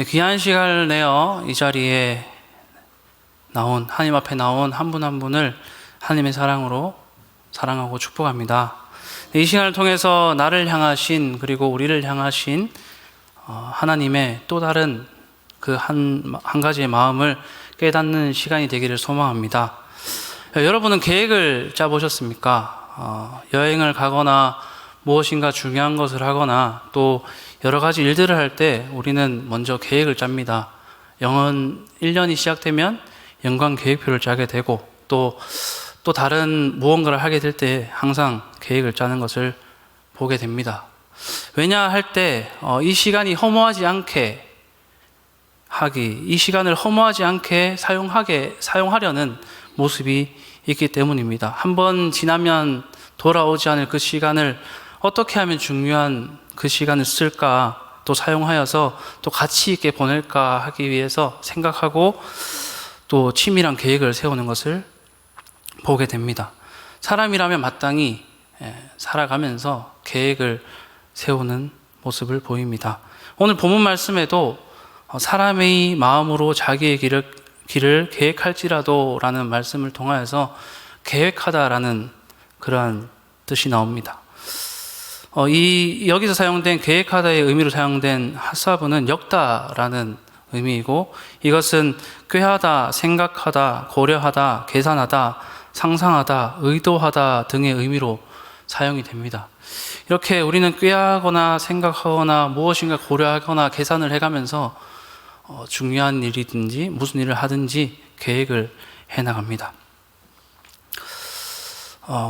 귀한 시간을 내어 이 자리에 나온, 하나님 앞에 나온 한 분 한 분을 하나님의 사랑으로 사랑하고 축복합니다. 이 시간을 통해서 나를 향하신, 그리고 우리를 향하신 하나님의 또 다른 그 한 가지의 마음을 깨닫는 시간이 되기를 소망합니다. 여러분은 계획을 짜보셨습니까? 여행을 가거나 무엇인가 중요한 것을 하거나 또 여러 가지 일들을 할 때 우리는 먼저 계획을 짭니다. 1년이 시작되면 연간 계획표를 짜게 되고 또 다른 무언가를 하게 될 때 항상 계획을 짜는 것을 보게 됩니다. 왜냐 할 때 이 시간이 허무하지 않게 이 시간을 허무하지 않게 사용하려는 모습이 있기 때문입니다. 한번 지나면 돌아오지 않을 그 시간을 어떻게 하면 중요한 그 시간을 쓸까, 또 사용하여서 또 가치 있게 보낼까 하기 위해서 생각하고 또 치밀한 계획을 세우는 것을 보게 됩니다. 사람이라면 마땅히 살아가면서 계획을 세우는 모습을 보입니다. 오늘 본문 말씀에도 사람의 마음으로 자기의 길을 계획할지라도 라는 말씀을 통하여서 계획하다라는 그러한 뜻이 나옵니다. 여기서 사용된 계획하다의 의미로 사용된 하사브는 역다라는 의미이고, 이것은 꾀하다, 생각하다, 고려하다, 계산하다, 상상하다, 의도하다 등의 의미로 사용이 됩니다. 이렇게 우리는 꾀하거나 생각하거나 무엇인가 고려하거나 계산을 해가면서 중요한 일이든지 무슨 일을 하든지 계획을 해나갑니다.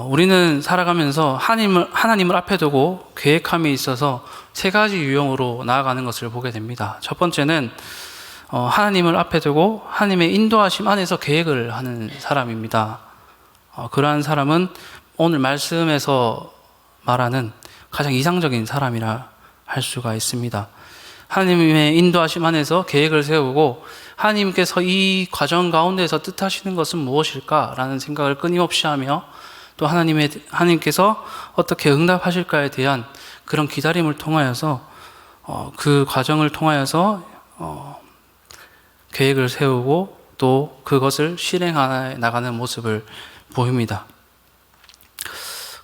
우리는 살아가면서 하나님을 앞에 두고 계획함에 있어서 세 가지 유형으로 나아가는 것을 보게 됩니다. 첫 번째는 하나님을 앞에 두고 하나님의 인도하심 안에서 계획을 하는 사람입니다. 그러한 사람은 오늘 말씀에서 말하는 가장 이상적인 사람이라 할 수가 있습니다. 하나님의 인도하심 안에서 계획을 세우고 하나님께서 이 과정 가운데서 뜻하시는 것은 무엇일까라는 생각을 끊임없이 하며 또 하나님께서 어떻게 응답하실까에 대한 그런 기다림을 통하여서 그 과정을 통하여서 계획을 세우고 또 그것을 실행해 나가는 모습을 보입니다.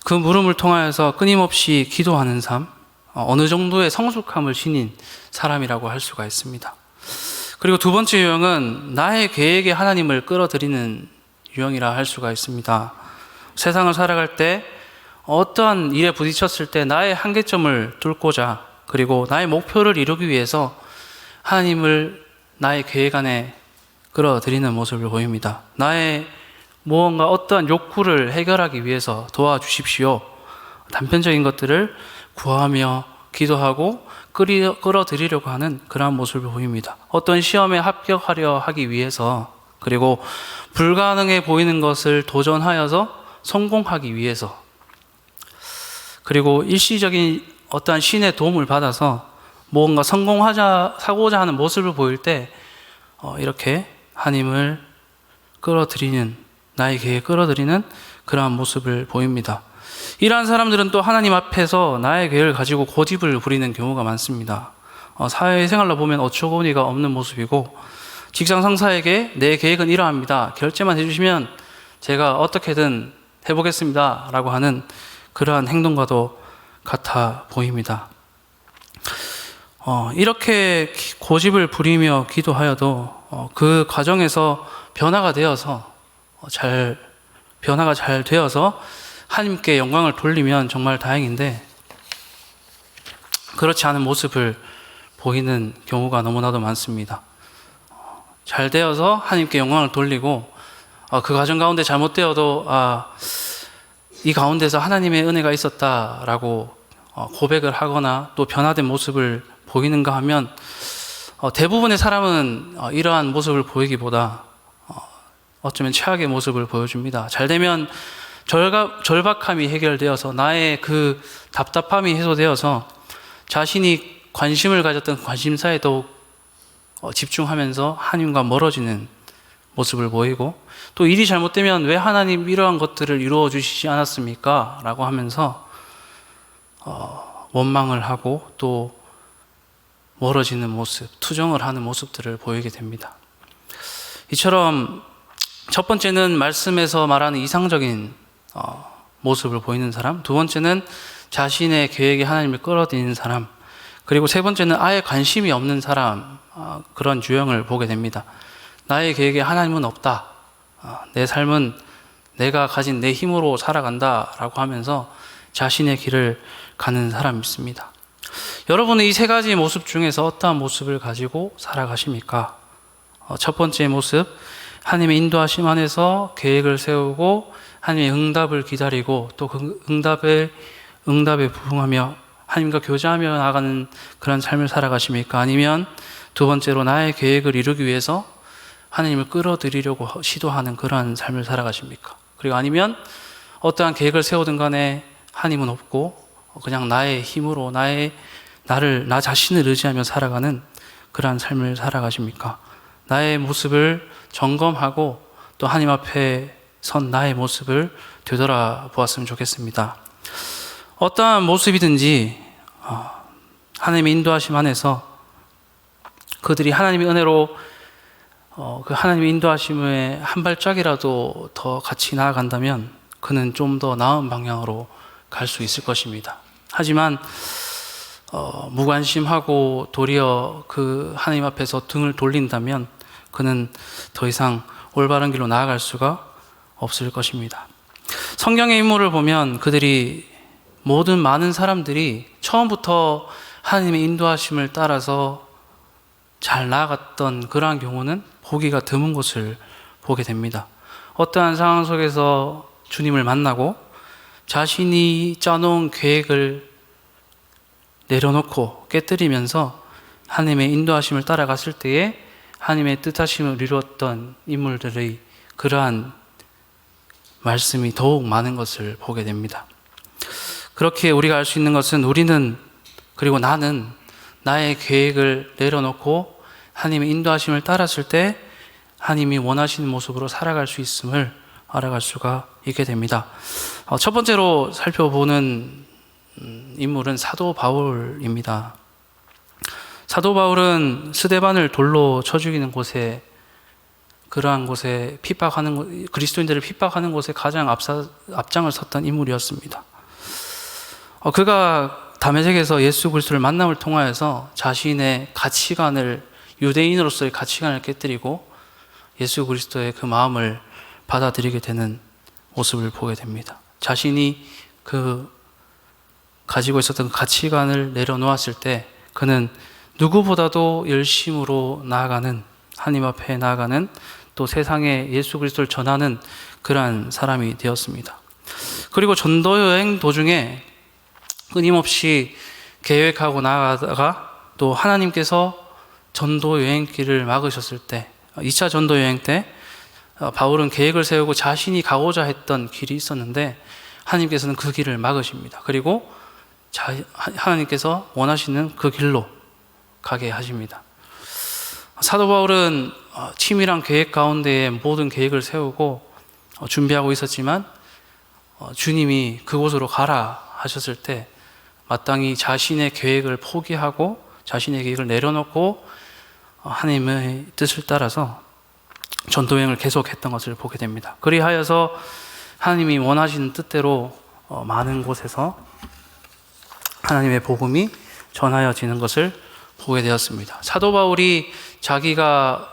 그 물음을 통하여서 끊임없이 기도하는 삶, 어느 정도의 성숙함을 지닌 사람이라고 할 수가 있습니다. 그리고 두 번째 유형은 나의 계획에 하나님을 끌어들이는 유형이라 할 수가 있습니다. 세상을 살아갈 때 어떠한 일에 부딪혔을 때 나의 한계점을 뚫고자, 그리고 나의 목표를 이루기 위해서 하나님을 나의 계획 안에 끌어들이는 모습을 보입니다. 나의 무언가 어떠한 욕구를 해결하기 위해서 도와주십시오. 단편적인 것들을 구하며 기도하고 끌어들이려고 하는 그러한 모습을 보입니다. 어떤 시험에 합격하려 하기 위해서, 그리고 불가능해 보이는 것을 도전하여서 성공하기 위해서, 그리고 일시적인 어떠한 신의 도움을 받아서 뭔가 사고자 하는 모습을 보일 때 이렇게 하나님을 끌어들이는, 나의 계획에 끌어들이는 그러한 모습을 보입니다. 이러한 사람들은 또 하나님 앞에서 나의 계획을 가지고 고집을 부리는 경우가 많습니다. 사회생활로 보면 어처구니가 없는 모습이고, 직장 상사에게 내 계획은 이러합니다, 결제만 해주시면 제가 어떻게든 해보겠습니다 라고 하는 그러한 행동과도 같아 보입니다. 이렇게 고집을 부리며 기도하여도 그 과정에서 변화가 잘 되어서 하나님께 영광을 돌리면 정말 다행인데, 그렇지 않은 모습을 보이는 경우가 너무나도 많습니다. 잘 되어서 하나님께 영광을 돌리고 그 과정 가운데 잘못되어도 이 가운데서 하나님의 은혜가 있었다라고 고백을 하거나 또 변화된 모습을 보이는가 하면 대부분의 사람은 이러한 모습을 보이기보다 어쩌면 최악의 모습을 보여줍니다. 잘 되면 절박함이 해결되어서 나의 그 답답함이 해소되어서 자신이 관심을 가졌던 관심사에 더욱 집중하면서 하나님과 멀어지는 모습을 보이고, 또 일이 잘못되면 왜 하나님 이러한 것들을 이루어 주시지 않았습니까? 라고 하면서 원망을 하고 또 멀어지는 모습, 투정을 하는 모습들을 보이게 됩니다. 이처럼 첫 번째는 말씀에서 말하는 이상적인 모습을 보이는 사람, 두 번째는 자신의 계획에 하나님을 끌어들이는 사람, 그리고 세 번째는 아예 관심이 없는 사람, 그런 유형을 보게 됩니다. 나의 계획에 하나님은 없다. 내 삶은 내가 가진 내 힘으로 살아간다 라고 하면서 자신의 길을 가는 사람이 있습니다. 여러분은 이 세 가지 모습 중에서 어떠한 모습을 가지고 살아가십니까? 첫 번째 모습, 하나님의 인도하심 안에서 계획을 세우고 하나님의 응답을 기다리고 또 그 응답에 부응하며 하나님과 교제하며 나가는 그런 삶을 살아가십니까? 아니면 두 번째로 나의 계획을 이루기 위해서 하나님을 끌어들이려고 시도하는 그러한 삶을 살아가십니까? 그리고 아니면 어떠한 계획을 세우든 간에 하나님은 없고 그냥 나의 힘으로 나 자신을 의지하며 살아가는 그러한 삶을 살아가십니까? 나의 모습을 점검하고 또 하나님 앞에 선 나의 모습을 되돌아보았으면 좋겠습니다. 어떠한 모습이든지 하나님의 인도하심 안에서 그들이 하나님의 은혜로 그 하나님의 인도하심에 한 발짝이라도 더 같이 나아간다면 그는 좀 더 나은 방향으로 갈 수 있을 것입니다. 하지만 무관심하고 도리어 그 하나님 앞에서 등을 돌린다면 그는 더 이상 올바른 길로 나아갈 수가 없을 것입니다. 성경의 인물을 보면 모든 많은 사람들이 처음부터 하나님의 인도하심을 따라서 잘 나아갔던 그러한 경우는 보기가 드문 것을 보게 됩니다. 어떠한 상황 속에서 주님을 만나고 자신이 짜놓은 계획을 내려놓고 깨뜨리면서 하나님의 인도하심을 따라갔을 때에 하나님의 뜻하심을 이루었던 인물들의 그러한 말씀이 더욱 많은 것을 보게 됩니다. 그렇게 우리가 알 수 있는 것은 우리는 그리고 나는 나의 계획을 내려놓고 하나님의 인도하심을 따랐을 때 하나님이 원하시는 모습으로 살아갈 수 있음을 알아갈 수가 있게 됩니다. 첫 번째로 살펴보는 인물은 사도 바울입니다. 사도 바울은 스데반을 돌로 쳐 죽이는 곳에 그러한 곳에 그리스도인들을 핍박하는 곳에 가장 앞장을 섰던 인물이었습니다. 그가 다메섹에서 예수 그리스도를 만남을 통하여서 자신의 유대인으로서의 가치관을 깨뜨리고 예수 그리스도의 그 마음을 받아들이게 되는 모습을 보게 됩니다. 자신이 가지고 있었던 가치관을 내려놓았을 때 그는 누구보다도 열심으로 나아가는, 하나님 앞에 나아가는, 또 세상에 예수 그리스도를 전하는 그러한 사람이 되었습니다. 그리고 전도 여행 도중에 끊임없이 계획하고 나아가다가 또 하나님께서 전도 여행길을 막으셨을 때, 2차 전도 여행 때 바울은 계획을 세우고 자신이 가고자 했던 길이 있었는데 하나님께서는 그 길을 막으십니다. 그리고 하나님께서 원하시는 그 길로 가게 하십니다. 사도 바울은 치밀한 계획 가운데에 모든 계획을 세우고 준비하고 있었지만 주님이 그곳으로 가라 하셨을 때 마땅히 자신의 계획을 포기하고 자신의 계획을 내려놓고 하나님의 뜻을 따라서 전도여행을 계속했던 것을 보게 됩니다. 그리하여서 하나님이 원하시는 뜻대로 많은 곳에서 하나님의 복음이 전하여지는 것을 보게 되었습니다. 사도 바울이 자기가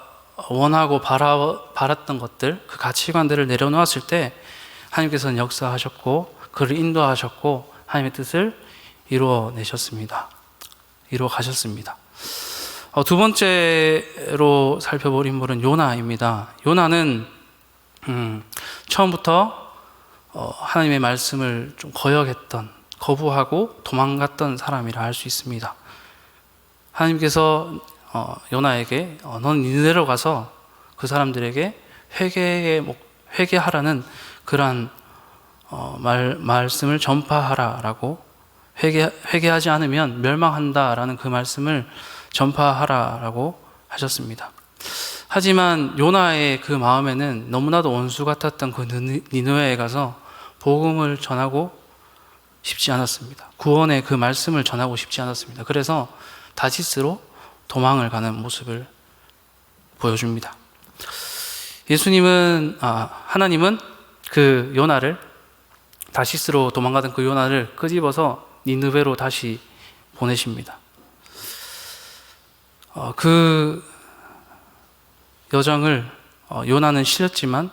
원하고 바랐던 것들, 그 가치관들을 내려놓았을 때 하나님께서는 역사하셨고 그를 인도하셨고 하나님의 뜻을 이루어 가셨습니다. 두 번째로 살펴볼 인물은 요나입니다. 요나는 처음부터 하나님의 말씀을 좀 거부하고 도망갔던 사람이라 할 수 있습니다. 하나님께서 요나에게 넌 니네로 가서 그 사람들에게 회개하라는 그러한 말씀을 전파하라라고, 회개하지 않으면 멸망한다라는 그 말씀을 전파하라라고 하셨습니다. 하지만 요나의 그 마음에는 너무나도 원수 같았던 그 니느웨에 가서 복음을 전하고 싶지 않았습니다. 구원의 그 말씀을 전하고 싶지 않았습니다. 그래서 다시스로 도망을 가는 모습을 보여줍니다. 하나님은 그 요나를, 다시스로 도망가던 그 요나를 끄집어서 니느웨로 다시 보내십니다. 그 여정을 요나는 싫었지만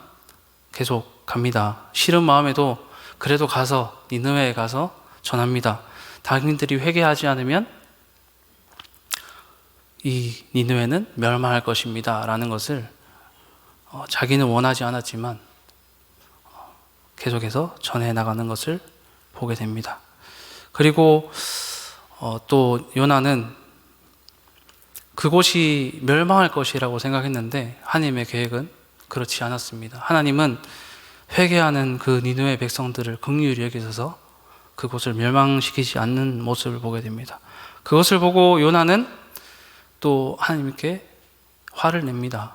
계속 갑니다. 싫은 마음에도 그래도 가서 니느웨에 가서 전합니다. 당신들이 회개하지 않으면 이 니느웨는 멸망할 것입니다 라는 것을 자기는 원하지 않았지만 계속해서 전해 나가는 것을 보게 됩니다. 그리고 또 요나는 그곳이 멸망할 것이라고 생각했는데 하나님의 계획은 그렇지 않았습니다. 하나님은 회개하는 그 니느웨 백성들을 긍휼히 여기셔서 그곳을 멸망시키지 않는 모습을 보게 됩니다. 그것을 보고 요나는 또 하나님께 화를 냅니다.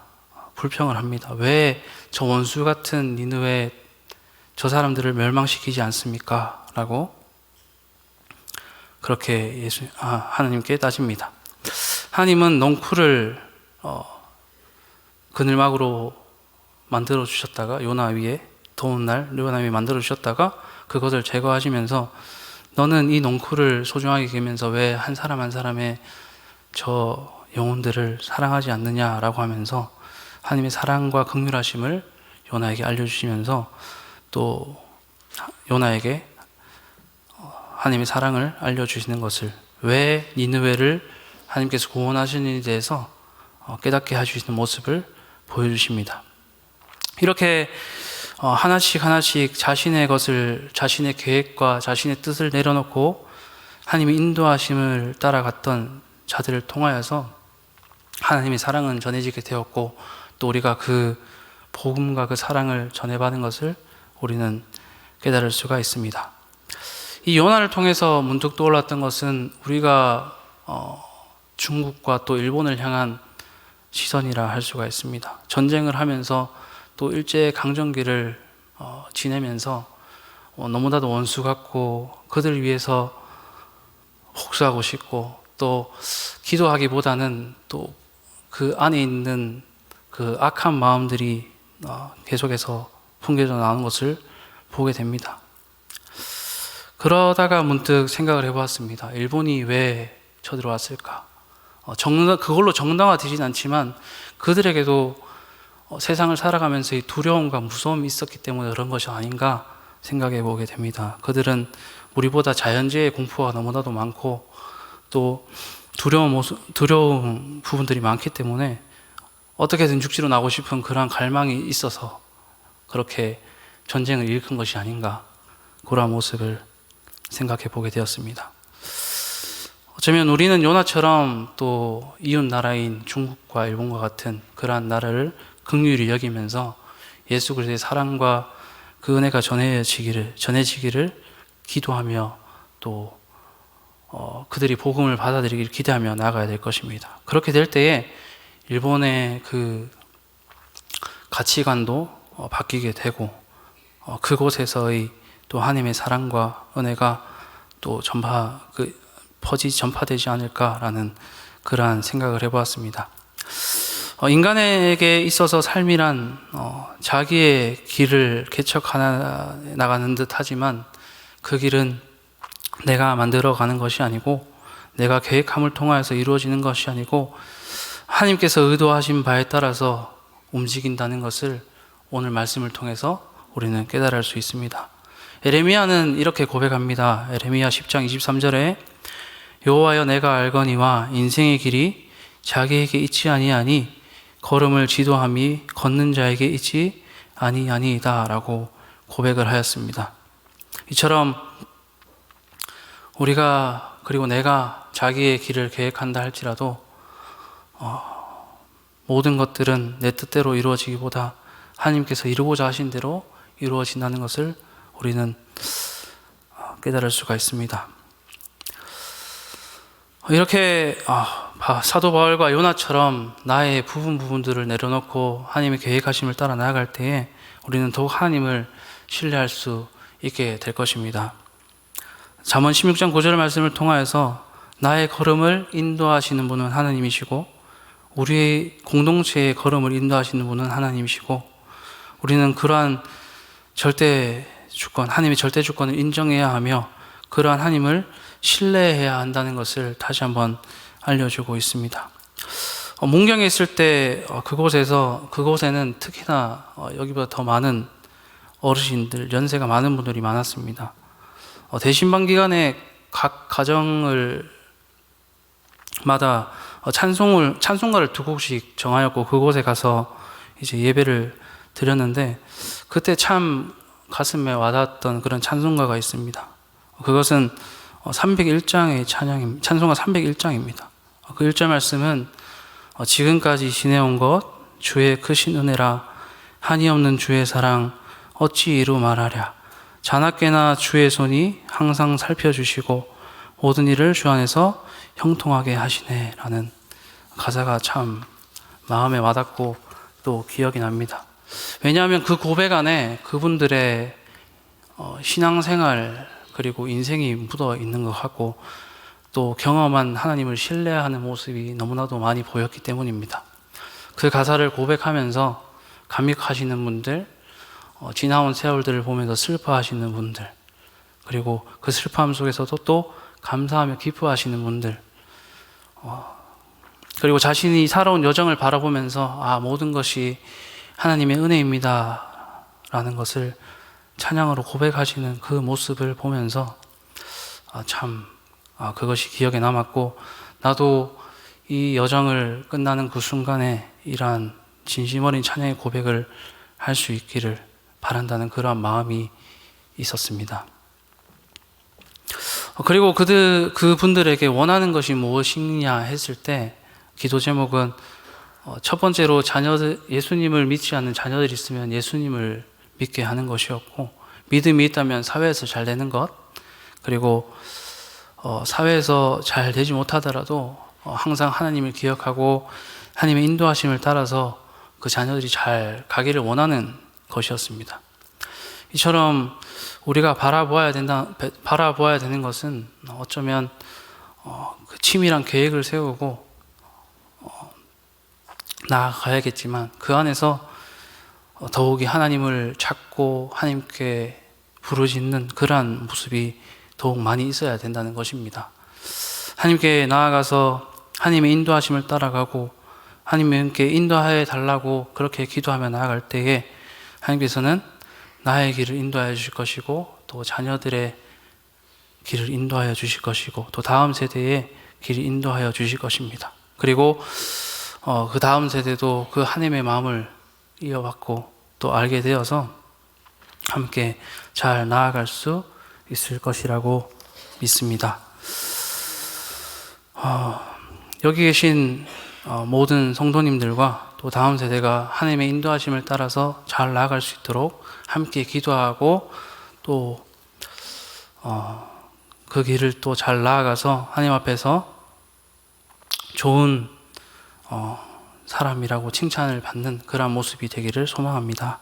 불평을 합니다. 왜 저 원수 같은 니느웨 저 사람들을 멸망시키지 않습니까? 라고 그렇게 하나님께 따집니다. 하나님은 넝쿨을 그늘막으로 만들어 주셨다가 요나 위에, 더운 날 요나 위에 만들어 주셨다가 그것을 제거하시면서 너는 이 넝쿨을 소중하게 여기면서 왜 한 사람 한 사람의 저 영혼들을 사랑하지 않느냐라고 하면서 하나님의 사랑과 긍휼하심을 요나에게 알려주시면서 또 요나에게 하나님의 사랑을 알려주시는 것을, 왜 니느웨를 하나님께서 구원하시는 데 대해서 깨닫게 해주시는 모습을 보여주십니다. 이렇게 하나씩 자신의 것을, 자신의 계획과 자신의 뜻을 내려놓고 하나님의 인도하심을 따라갔던 자들을 통하여서 하나님의 사랑은 전해지게 되었고, 또 우리가 그 복음과 그 사랑을 전해받은 것을 우리는 깨달을 수가 있습니다. 이 요나를 통해서 문득 떠올랐던 것은 우리가 중국과 또 일본을 향한 시선이라 할 수가 있습니다. 전쟁을 하면서 또 일제 강점기를 지내면서 너무나도 원수 같고 그들 위해서 복수하고 싶고 또 기도하기보다는 또 그 안에 있는 그 악한 마음들이 계속해서 풍겨져 나오는 것을 보게 됩니다. 그러다가 문득 생각을 해보았습니다. 일본이 왜 쳐들어왔을까? 그걸로 정당화되진 않지만 그들에게도 세상을 살아가면서 이 두려움과 무서움이 있었기 때문에 그런 것이 아닌가 생각해 보게 됩니다. 그들은 우리보다 자연재해 공포가 너무나도 많고 또 두려운 부분들이 많기 때문에 어떻게든 육지로 나오고 싶은 그러한 갈망이 있어서 그렇게 전쟁을 일으킨 것이 아닌가, 그런 모습을 생각해 보게 되었습니다. 어쩌면 우리는 요나처럼 또 이웃 나라인 중국과 일본과 같은 그러한 나라를 긍휼히 여기면서 예수 그리스도의 사랑과 그 은혜가 전해지기를 기도하며 또 그들이 복음을 받아들이기를 기대하며 나아가야 될 것입니다. 그렇게 될 때에 일본의 그 가치관도 바뀌게 되고 그곳에서의 또 하나님의 사랑과 은혜가 또 전파되지 않을까라는 그러한 생각을 해보았습니다. 인간에게 있어서 삶이란 자기의 길을 개척하나 나가는 듯 하지만 그 길은 내가 만들어가는 것이 아니고 내가 계획함을 통하여서 이루어지는 것이 아니고 하나님께서 의도하신 바에 따라서 움직인다는 것을 오늘 말씀을 통해서 우리는 깨달을 수 있습니다. 에레미야는 이렇게 고백합니다. 에레미야 10장 23절에 여호와여 내가 알거니와 인생의 길이 자기에게 있지 아니하니 걸음을 지도함이 걷는 자에게 있지 아니하니이다 라고 고백을 하였습니다. 이처럼 우리가 그리고 내가 자기의 길을 계획한다 할지라도 모든 것들은 내 뜻대로 이루어지기보다 하나님께서 이루고자 하신 대로 이루어진다는 것을 우리는 깨달을 수가 있습니다. 이렇게 사도 바울과 요나처럼 나의 부분들을 내려놓고 하나님의 계획하심을 따라 나아갈 때에 우리는 더욱 하나님을 신뢰할 수 있게 될 것입니다. 잠언 16장 9절 말씀을 통하여서 나의 걸음을 인도하시는 분은 하나님이시고 우리의 공동체의 걸음을 인도하시는 분은 하나님이시고 우리는 그러한 절대 주권, 하나님의 절대 주권을 인정해야 하며 그러한 하나님을 신뢰해야 한다는 것을 다시 한번 알려주고 있습니다. 문경에 있을 때 그곳에는 특히나 여기보다 더 많은 어르신들, 연세가 많은 분들이 많았습니다. 대신방 기간에 각 가정을 마다 찬송가를 두 곡씩 정하였고 그곳에 가서 이제 예배를 드렸는데 그때 참 가슴에 와닿았던 그런 찬송가가 있습니다. 그것은 301장의 찬송가 301장입니다. 그 1절 말씀은 지금까지 지내온 것 주의 크신 은혜라 한이 없는 주의 사랑 어찌 이루 말하랴 자나깨나 주의 손이 항상 살펴주시고 모든 일을 주 안에서 형통하게 하시네 라는 가사가 참 마음에 와닿고 또 기억이 납니다. 왜냐하면 그 고백 안에 그분들의 신앙생활 그리고 인생이 묻어 있는 것 같고 또 경험한 하나님을 신뢰하는 모습이 너무나도 많이 보였기 때문입니다. 그 가사를 고백하면서 감격하시는 분들, 지나온 세월들을 보면서 슬퍼하시는 분들, 그리고 그 슬퍼함 속에서도 또 감사하며 기뻐하시는 분들, 그리고 자신이 살아온 여정을 바라보면서 모든 것이 하나님의 은혜입니다 라는 것을 찬양으로 고백하시는 그 모습을 보면서 그것이 기억에 남았고 나도 이 여정을 끝나는 그 순간에 이러한 진심 어린 찬양의 고백을 할 수 있기를 바란다는 그러한 마음이 있었습니다. 그리고 그분들에게 원하는 것이 무엇이냐 했을 때 기도 제목은 첫 번째로 예수님을 믿지 않는 자녀들이 있으면 예수님을 믿게 하는 것이었고 믿음이 있다면 사회에서 잘 되는 것 그리고 사회에서 잘 되지 못하더라도 항상 하나님을 기억하고 하나님의 인도하심을 따라서 그 자녀들이 잘 가기를 원하는 것이었습니다. 이처럼 우리가 바라보아야 되는 것은 어쩌면 그 치밀한 계획을 세우고 나아가야겠지만 그 안에서 더욱이 하나님을 찾고 하나님께 부르짖는 그러한 모습이 더욱 많이 있어야 된다는 것입니다. 하나님께 나아가서 하나님의 인도하심을 따라가고 하나님께 인도하여 달라고 그렇게 기도하며 나아갈 때에 하나님께서는 나의 길을 인도하여 주실 것이고 또 자녀들의 길을 인도하여 주실 것이고 또 다음 세대의 길을 인도하여 주실 것입니다. 그리고 그 다음 세대도 그 하나님의 마음을 이어받고 또 알게 되어서 함께 잘 나아갈 수 있을 것이라고 믿습니다. 여기 계신 모든 성도님들과 또 다음 세대가 하나님의 인도하심을 따라서 잘 나아갈 수 있도록 함께 기도하고 또 그 길을 또 잘 나아가서 하나님 앞에서 좋은 사람이라고 칭찬을 받는 그런 모습이 되기를 소망합니다.